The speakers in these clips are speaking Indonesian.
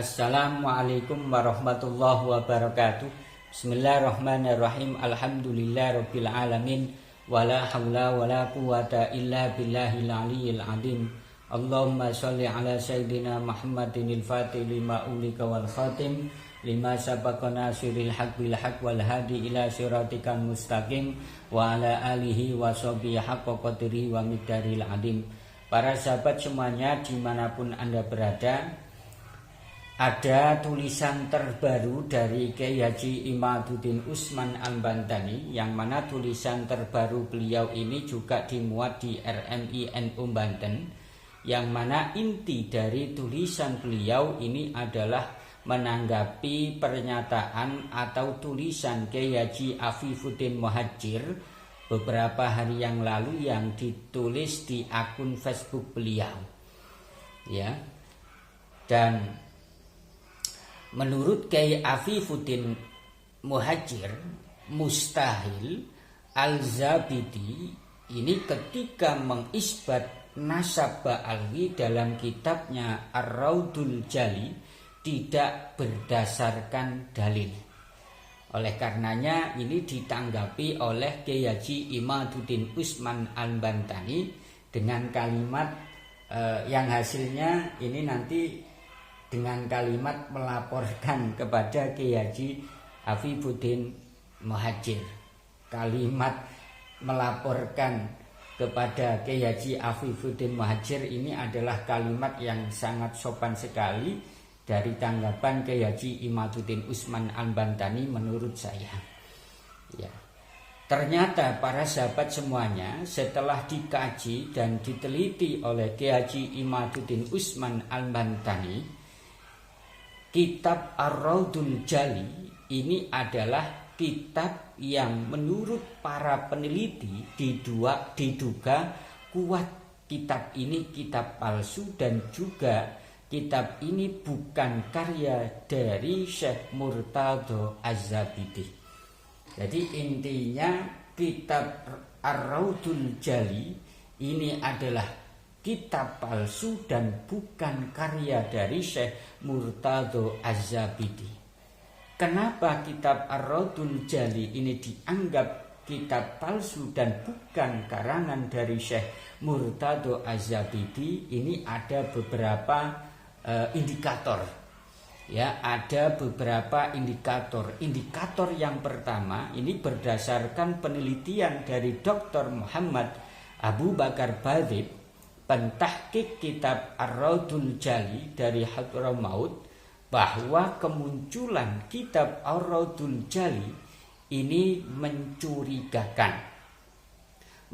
Assalamualaikum warahmatullahi wabarakatuh. Bismillahirrahmanirrahim. Alhamdulillahirabbil alamin. Wala haula wala quwata illa billahil aliyyil azim. Allahumma shalli ala sayyidina Muhammadinil fatih lima ulika wal khatim lima sabaqa nasiril haq bil haq wal hadi ila siratikal mustaqim wa ala alihi wa sahbihi haqqa qadrihi wa miqdaril azim. Para sahabat semuanya dimanapun Anda berada, ada tulisan terbaru dari Kiai Haji Imaduddin Usman Al-Bantani, yang mana tulisan terbaru beliau ini juga dimuat di RMI NU Banten, yang mana inti dari tulisan beliau ini adalah menanggapi pernyataan atau tulisan Kiai Haji Afifuddin Muhadjir beberapa hari yang lalu yang ditulis di akun Facebook beliau, ya. Dan menurut Kiai Afifuddin Muhadjir, mustahil Al-Zabidi ini ketika mengisbat nasab Ba'alwi dalam kitabnya Ar-Raudul Jali tidak berdasarkan dalil. Oleh karenanya ini ditanggapi oleh Kiai Haji Imaduddin Usman Al-Bantani dengan kalimat yang hasilnya ini nanti dengan kalimat melaporkan kepada Kiai Haji Afifuddin Muhadjir. Kalimat melaporkan kepada Kiai Haji Afifuddin Muhadjir ini adalah kalimat yang sangat sopan sekali dari tanggapan Kiai Haji Imaduddin Usman Al-Bantani menurut saya. Ya. Ternyata para sahabat semuanya, setelah dikaji dan diteliti oleh Kiai Haji Imaduddin Usman Al-Bantani, kitab Ar-Raudul Jali ini adalah kitab yang menurut para peneliti diduga kuat kitab ini kitab palsu, dan juga kitab ini bukan karya dari Syekh Murtadho Az-Zabidi. Jadi intinya kitab Ar-Raudul Jali ini adalah kitab palsu dan bukan karya dari Syekh Murtadho Az-Zabidi. Kenapa kitab Ar-Raudul Jali ini dianggap kitab palsu dan bukan karangan dari Syekh Murtadho Az-Zabidi? Ini ada beberapa indikator. Ya, ada beberapa indikator. Indikator yang pertama ini berdasarkan penelitian dari Dr. Muhammad Abu Bakar Badib, pentahqiq kitab Ar-Raudul Jali dari Hadramaut, bahwa kemunculan kitab Ar-Raudul Jali ini mencurigakan.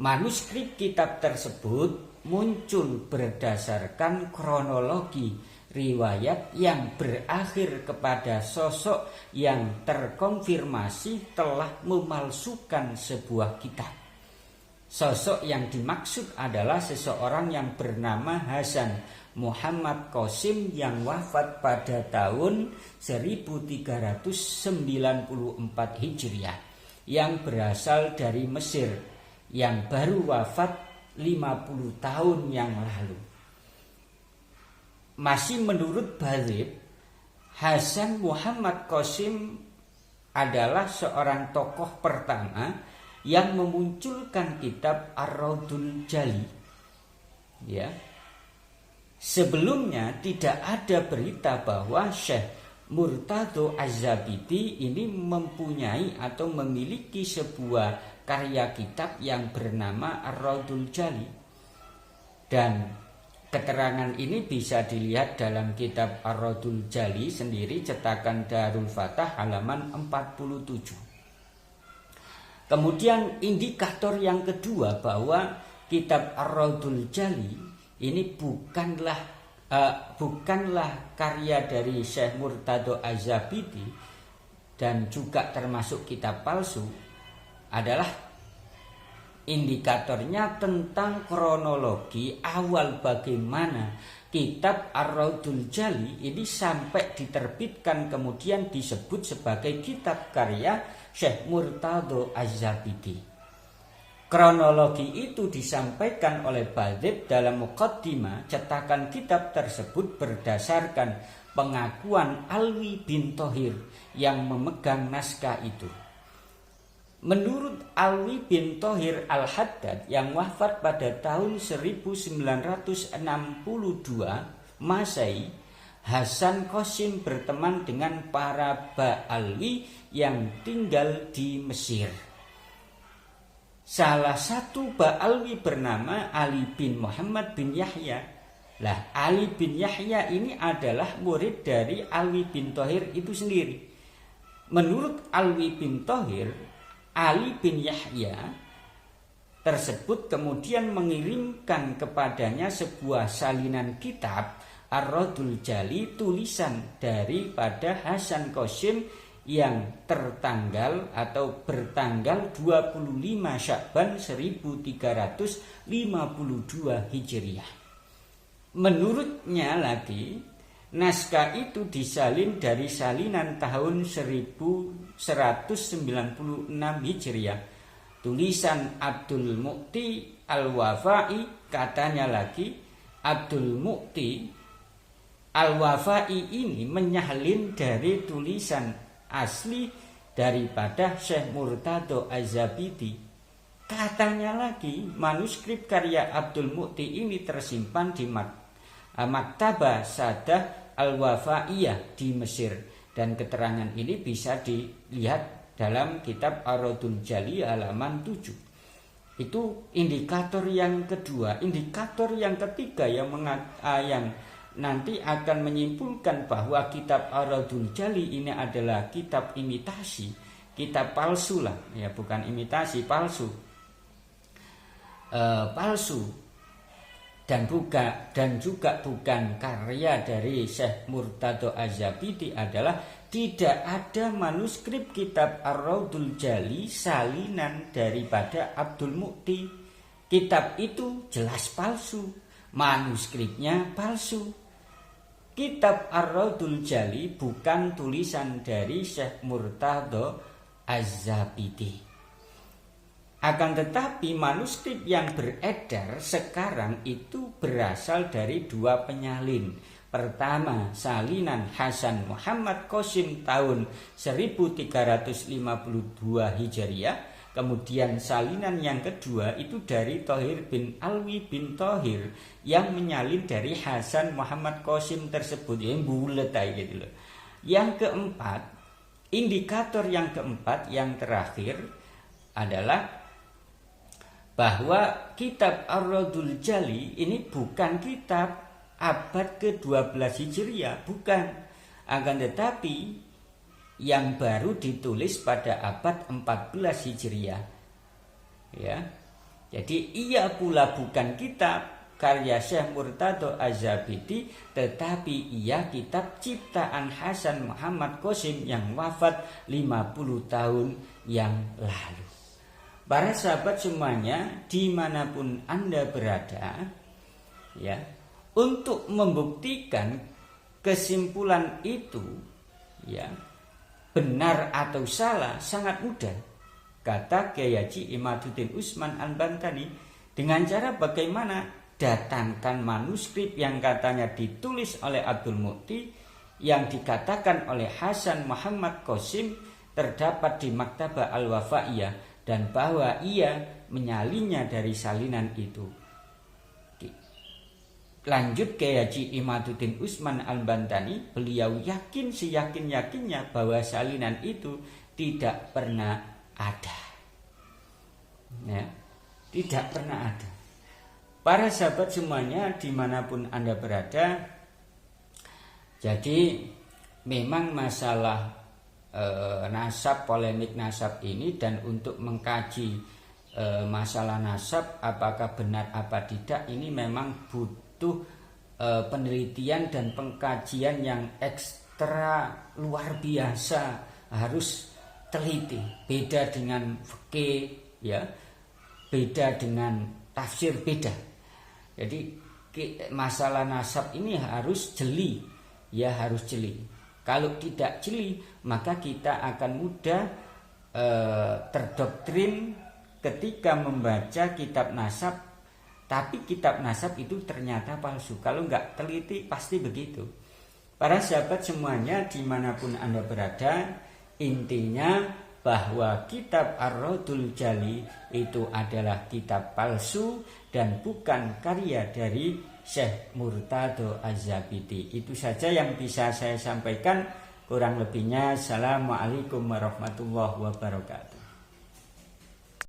Manuskrip kitab tersebut muncul berdasarkan kronologi riwayat yang berakhir kepada sosok yang terkonfirmasi telah memalsukan sebuah kitab. Sosok yang dimaksud adalah seseorang yang bernama Hasan Muhammad Qasim yang wafat pada tahun 1394 Hijriah, yang berasal dari Mesir, yang baru wafat 50 tahun yang lalu. Masih menurut Badib, Hasan Muhammad Qasim adalah seorang tokoh pertama yang memunculkan kitab Ar-Raudul Jali. Ya. Sebelumnya tidak ada berita bahwa Syekh Murtadho Az-Zabidi ini mempunyai atau memiliki sebuah karya kitab yang bernama Ar-Raudul Jali. Dan keterangan ini bisa dilihat dalam kitab Ar-Raudul Jali sendiri, cetakan Darul Fatah halaman 47. Kemudian indikator yang kedua bahwa kitab Ar-Raudul Jali ini bukanlah karya dari Syekh Murtadho Az-Zabidi dan juga termasuk kitab palsu adalah indikatornya tentang kronologi awal bagaimana kitab Ar-Raudul Jali ini sampai diterbitkan kemudian disebut sebagai kitab karya Syekh Murtadho Az-Zabidi. Kronologi itu disampaikan oleh Baldib dalam muqaddimah cetakan kitab tersebut berdasarkan pengakuan Alwi bin Thohir yang memegang naskah itu. Menurut Alwi bin Thohir Al-Haddad yang wafat pada tahun 1962 Masehi, Hasan Qasim berteman dengan para Ba'alwi yang tinggal di Mesir. Salah satu Ba'alwi bernama Ali bin Muhammad bin Yahya. Lah, Ali bin Yahya ini adalah murid dari Alwi bin Thohir itu sendiri. Menurut Alwi bin Thohir, Ali bin Yahya tersebut kemudian mengirimkan kepadanya sebuah salinan kitab Ar-Radul Jali, tulisan daripada Hasan Qasim yang tertanggal atau bertanggal 25 Sya'ban 1352 Hijriah. Menurutnya lagi, naskah itu disalin dari salinan tahun 1196 Hijriah. Tulisan Abdul Mu'ti Al-Wafai, katanya lagi Abdul Mu'ti Al-Wafai ini menyalin dari tulisan asli daripada Syekh Murtado Az-Zabidi. Katanya lagi, manuskrip karya Abdul Mu'ti ini tersimpan di Maktabah Sadah Al-Wafaiyah di Mesir, dan keterangan ini bisa dilihat dalam kitab Ar-Radul Jali halaman 7. Itu indikator yang kedua. Indikator yang ketiga yang nanti akan menyimpulkan bahwa kitab Ar-Radul Jali ini adalah kitab imitasi, kitab palsu lah, ya bukan imitasi, palsu, dan juga bukan karya dari Syekh Murtado Az-Zabidi adalah tidak ada manuskrip kitab Ar-Radul Jali salinan daripada Abdul Mu'ti. Kitab itu jelas palsu, manuskripnya palsu. Kitab Ar-Radul Jali bukan tulisan dari Syekh Murtado Az-Zabidi. Akan tetapi manuskrip yang beredar sekarang itu berasal dari dua penyalin. Pertama, salinan Hasan Muhammad Qasim tahun 1352 Hijriah. Kemudian salinan yang kedua itu dari Thohir bin Alwi bin Thohir yang menyalin dari Hasan Muhammad Qasim tersebut, yang bulet gitu loh. Yang keempat, indikator yang keempat yang terakhir adalah bahwa kitab Ar-Radul Jali ini bukan kitab abad ke-12 Hijriah, bukan. Akan tetapi yang baru ditulis pada abad 14 Hijriah. Ya. Jadi ia pula bukan kitab karya Syekh Murtado Az-Zabidi, tetapi ia kitab ciptaan Hasan Muhammad Qasim yang wafat 50 tahun yang lalu. Para sahabat semuanya, dimanapun Anda berada, ya, untuk membuktikan kesimpulan itu, ya, benar atau salah sangat mudah, kata Kyai Haji Imaduddin Utsman Al-Bantani, dengan cara bagaimana datangkan manuskrip yang katanya ditulis oleh Abdul Mu'ti yang dikatakan oleh Hasan Muhammad Qasim terdapat di Maktabah Al-Wafaiyah dan bahwa ia menyalinya dari salinan itu. Lanjut Kyai Haji Imaduddin Utsman Al-Bantani, beliau yakin seyakin-yakinnya bahwa salinan itu tidak pernah ada. Ya, tidak pernah ada. Para sahabat semuanya dimanapun Anda berada, jadi memang masalah nasab, polemik nasab ini, dan untuk mengkaji masalah nasab apakah benar apa tidak, ini memang butuh penelitian dan pengkajian yang ekstra luar biasa, harus teliti. Beda dengan fikih, ya, beda dengan tafsir, beda. Jadi masalah nasab ini harus jeli, ya harus jeli. Kalau tidak jeli, maka kita akan mudah terdoktrin ketika membaca kitab nasab, tapi kitab nasab itu ternyata palsu. Kalau nggak teliti pasti begitu. Para sahabat semuanya dimanapun Anda berada, intinya bahwa kitab Ar-Raddul Jali itu adalah kitab palsu dan bukan karya dari Syekh Murtado Az-Zabidi. Itu saja yang bisa saya sampaikan. Kurang lebihnya, Assalamualaikum warahmatullahi wabarakatuh.